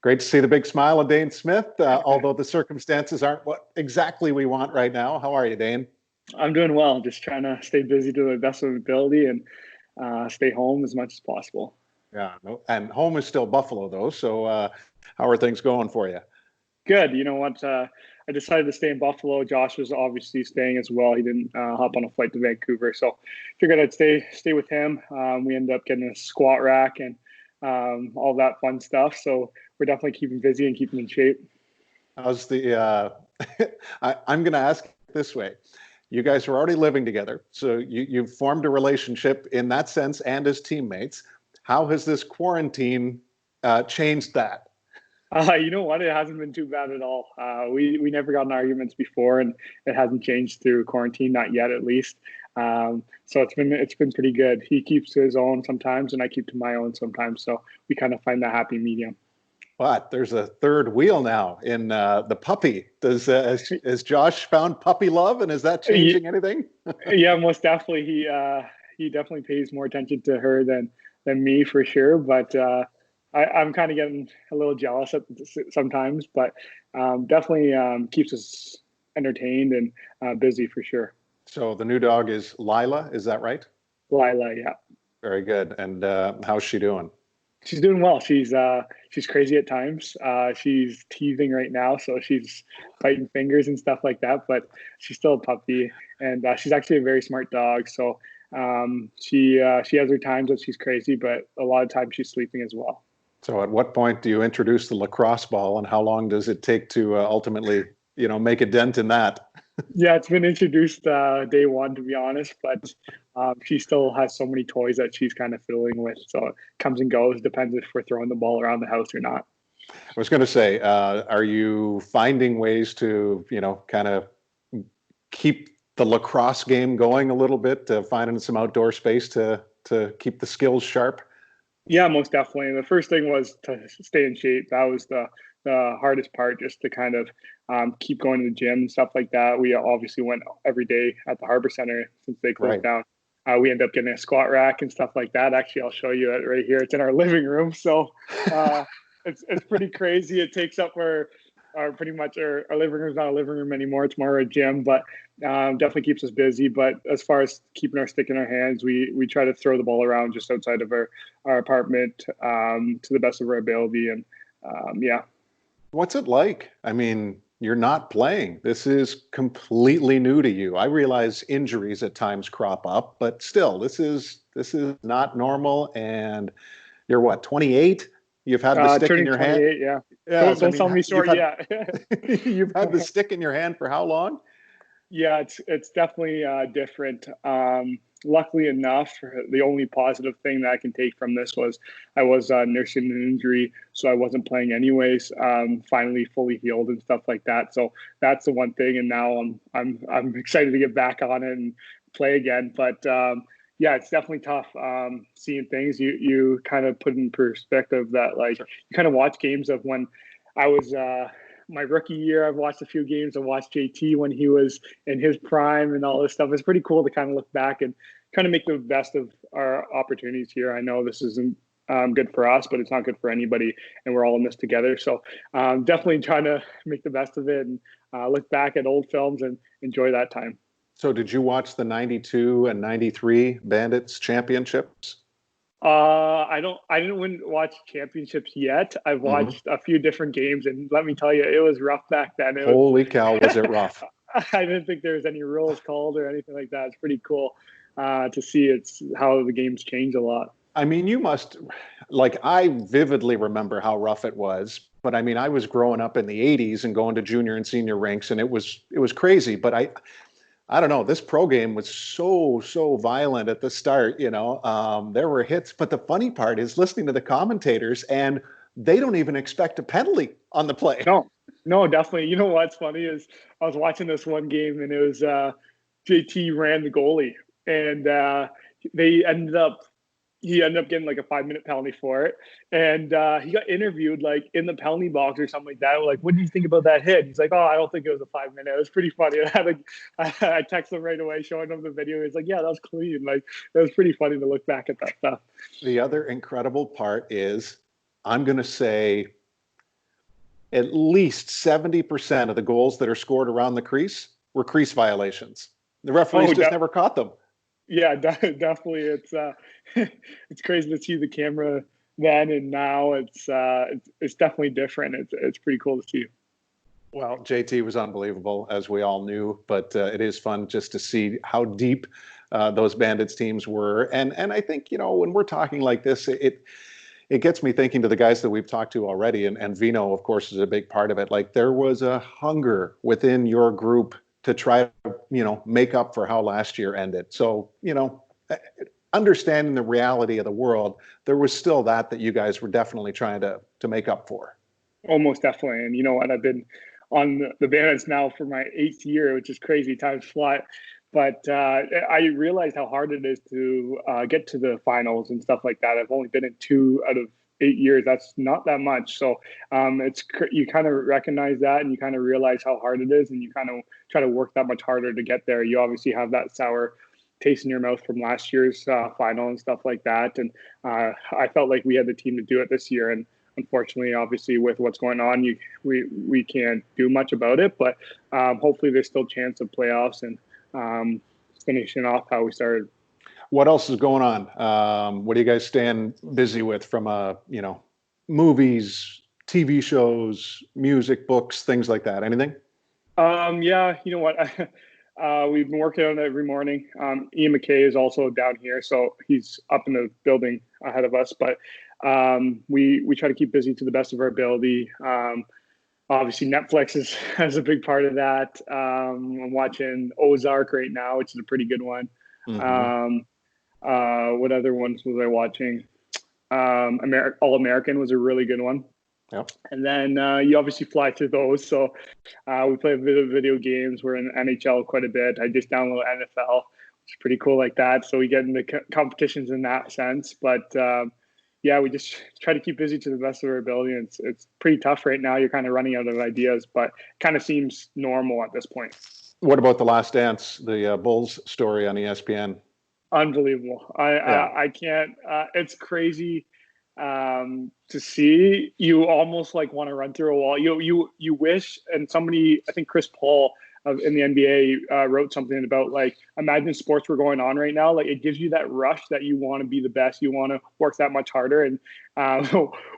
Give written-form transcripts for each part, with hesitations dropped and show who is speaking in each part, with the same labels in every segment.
Speaker 1: Great to see the big smile of Dhane Smith, although the circumstances aren't what exactly we want right now. How are you, Dhane?
Speaker 2: I'm doing well. Just trying to stay busy to the best of my ability and stay home as much as possible.
Speaker 1: Yeah, no, and home is still Buffalo, though. So, how are things going for you?
Speaker 2: Good. You know what? I decided to stay in Buffalo. Josh was obviously staying as well. He didn't hop on a flight to Vancouver, so figured I'd stay with him. We ended up getting a squat rack and all that fun stuff. So we're definitely keeping busy and keeping in shape.
Speaker 1: How's the? I'm going to ask this way. You guys are already living together, so you've formed a relationship in that sense and as teammates. How has this quarantine changed that?
Speaker 2: You know what? It hasn't been too bad at all. We never got in arguments before, and it hasn't changed through quarantine, not yet at least. So it's been pretty good. He keeps to his own sometimes, and I keep to my own sometimes. So we kind of find that happy medium.
Speaker 1: But there's a third wheel now in the puppy. Has Josh found puppy love, and is that changing anything?
Speaker 2: Yeah, most definitely. He definitely pays more attention to her than me for sure. But I'm kind of getting a little jealous sometimes. But definitely keeps us entertained and busy for sure.
Speaker 1: So the new dog is Lyla, is that right?
Speaker 2: Lyla, yeah.
Speaker 1: Very good. And how's she doing?
Speaker 2: She's doing well. She's crazy at times. She's teething right now, so she's biting fingers and stuff like that. But she's still a puppy, and she's actually a very smart dog. So she has her times that she's crazy, but a lot of times she's sleeping as well.
Speaker 1: So at what point do you introduce the lacrosse ball, and how long does it take to ultimately, make a dent in that?
Speaker 2: Yeah, it's been introduced day one, to be honest, but she still has so many toys that she's kind of fiddling with. So it comes and goes, depends if we're throwing the ball around the house or not.
Speaker 1: I was going to say, are you finding ways to, kind of keep the lacrosse game going a little bit, finding some outdoor space to keep the skills sharp?
Speaker 2: Yeah, most definitely. The first thing was to stay in shape. That was the hardest part, just to kind of keep going to the gym and stuff like that. We obviously went every day at the Harbor Center since they closed down. We ended up getting a squat rack and stuff like that. Actually, I'll show you it right here. It's in our living room. So it's pretty crazy. It takes up our pretty much our living room is not a living room anymore. It's more a gym, but definitely keeps us busy. But as far as keeping our stick in our hands, we try to throw the ball around just outside of our apartment to the best of our ability. And yeah.
Speaker 1: What's it like? I mean, you're not playing. This is completely new to you. I realize injuries at times crop up, but still, this is not normal. And you're what, 28? You've had the stick in your hand.
Speaker 2: Yeah.
Speaker 1: Yeah.
Speaker 2: Don't sell me short yet.
Speaker 1: You've had the stick in your hand for how long?
Speaker 2: Yeah, it's definitely different. Luckily enough, the only positive thing that I can take from this was I was nursing an injury, so I wasn't playing anyways. Finally, fully healed and stuff like that. So that's the one thing. And now I'm excited to get back on it and play again. But yeah, it's definitely tough seeing things. You kind of put in perspective that you kind of watch games of when I was. My rookie year, I've watched a few games. I watched JT when he was in his prime and all this stuff. It's pretty cool to kind of look back and kind of make the best of our opportunities here. I know this isn't good for us, but it's not good for anybody, and we're all in this together. So definitely trying to make the best of it and look back at old films and enjoy that time.
Speaker 1: So did you watch the 92 and 93 Bandits Championships?
Speaker 2: I didn't watch championships yet. I've watched a few different games, and let me tell you, it was rough back then.
Speaker 1: Holy cow, was it rough?
Speaker 2: I didn't think there was any rules called or anything like that. It's pretty cool to see it's how the game's changed a lot.
Speaker 1: I mean, you must, I vividly remember how rough it was, but I mean, I was growing up in the 80s and going to junior and senior rinks, and it was crazy. But I don't know, this pro game was so violent at the start, there were hits. But the funny part is listening to the commentators, and they don't even expect a penalty on the play.
Speaker 2: No, definitely. You know what's funny is I was watching this one game, and it was JT ran the goalie, and he ended up getting like a 5-minute penalty for it. And he got interviewed in the penalty box or something like that. We're like, what do you think about that hit? He's like, oh, I don't think it was a 5-minute. It was pretty funny. I texted him right away, showing him the video. He's like, yeah, that was clean. It was pretty funny to look back at that stuff.
Speaker 1: The other incredible part is, I'm going to say at least 70% of the goals that are scored around the crease were crease violations. The referees just never caught them.
Speaker 2: Yeah, definitely. It's it's crazy to see the camera then and now. It's definitely different. It's pretty cool to see.
Speaker 1: Well, JT was unbelievable, as we all knew, but it is fun just to see how deep those Bandits teams were. And I think, you know, when we're talking like this, it gets me thinking to the guys that we've talked to already, and Vino, of course, is a big part of it. Like, there was a hunger within your group to try to, you know, make up for how last year ended. So, you know, understanding the reality of the world, there was still that you guys were definitely trying to make up for.
Speaker 2: Almost definitely. And you know what? I've been on the Bandits now for my 8th year, which is crazy. Time's fly. But I realized how hard it is to get to the finals and stuff like that. I've only been in 2 out of 8 years. That's not that much. So you kind of recognize that, and you kind of realize how hard it is, and you kind of try to work that much harder to get there. You obviously have that sour taste in your mouth from last year's final and stuff like that. And I felt like we had the team to do it this year. And unfortunately, obviously, with what's going on, we can't do much about it. But hopefully there's still a chance of playoffs and finishing off how we started.
Speaker 1: What else is going on? What are you guys staying busy with from, you know, movies, TV shows, music, books, things like that? Anything?
Speaker 2: Yeah, you know what? We've been working on it every morning. Ian McKay is also down here, so he's up in the building ahead of us. But we try to keep busy to the best of our ability. Obviously, Netflix has a big part of that. I'm watching Ozark right now, which is a pretty good one. Mm-hmm. What other ones was I watching? All American was a really good one.
Speaker 1: Yep.
Speaker 2: And then you obviously fly through those. So we play a bit of video games. We're in NHL quite a bit. I just download NFL, which is pretty cool like that. So we get into competitions in that sense. But yeah, we just try to keep busy to the best of our ability. And it's pretty tough right now. You're kind of running out of ideas, but it kind of seems normal at this point.
Speaker 1: What about The Last Dance, the Bulls story on ESPN?
Speaker 2: Unbelievable. I can't. It's crazy to see. You almost like want to run through a wall. You wish, and somebody, I think Chris Paul in the NBA wrote something about, like, imagine sports were going on right now. Like, it gives you that rush that you want to be the best. You want to work that much harder. And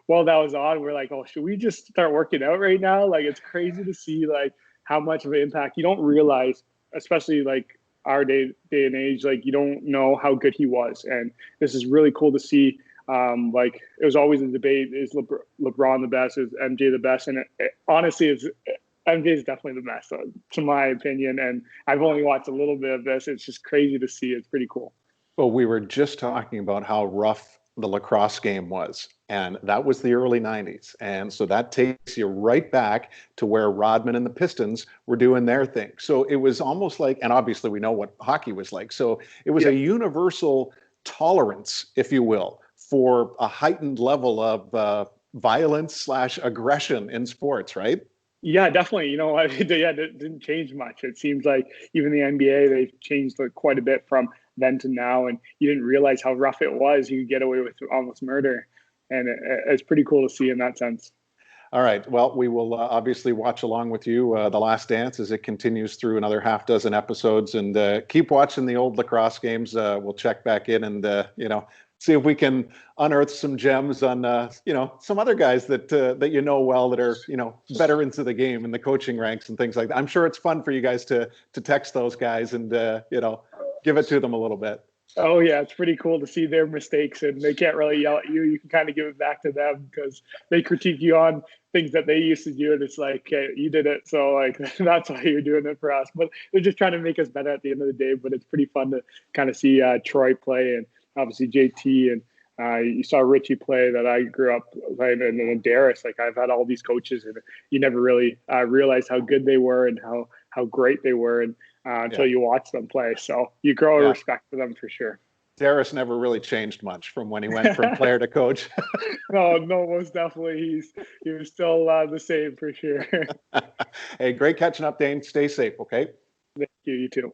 Speaker 2: while that was on, we're like, oh, should we just start working out right now? Like, it's crazy to see like how much of an impact. You don't realize, especially like our day and age, like, you don't know how good he was. And this is really cool to see. Like, it was always a debate: is LeBron the best? Is MJ the best? And honestly, MJ is definitely the best, to my opinion. And I've only watched a little bit of this. It's just crazy to see. It's pretty cool.
Speaker 1: Well, we were just talking about how rough the lacrosse game was, and that was the early 90s. And so that takes you right back to where Rodman and the Pistons were doing their thing. So it was almost like, and obviously we know what hockey was like. So it was a universal tolerance, if you will, for a heightened level of violence/aggression in sports, right?
Speaker 2: Yeah, definitely. You know, it didn't change much. It seems like even the NBA, they've changed quite a bit from then to now. And you didn't realize how rough it was. You could get away with almost murder. And it's pretty cool to see in that sense.
Speaker 1: All right. Well, we will obviously watch along with you, The Last Dance, as it continues through another half dozen episodes. And keep watching the old lacrosse games. We'll check back in and, you know, see if we can unearth some gems on, you know, some other guys that you know well, that are, you know, veterans of the game in the coaching ranks and things like that. I'm sure it's fun for you guys to text those guys and, you know, give it to them a little bit.
Speaker 2: Oh, yeah, it's pretty cool to see their mistakes, and they can't really yell at you. You can kind of give it back to them because they critique you on things that they used to do, and it's like, okay, you did it, so like that's why you're doing it for us. But they're just trying to make us better at the end of the day. But it's pretty fun to kind of see Troy play, and obviously JT, and you saw Richie play that I grew up playing, and then Darius. Like, I've had all these coaches, and you never really realized how good they were and how great they were, and until you watch them play. So you grow a respect for them for sure.
Speaker 1: Darius never really changed much from when he went from player to coach.
Speaker 2: No, most definitely. He was still the same for sure.
Speaker 1: Hey, great catching up, Dane. Stay safe, okay?
Speaker 2: Thank you. You too.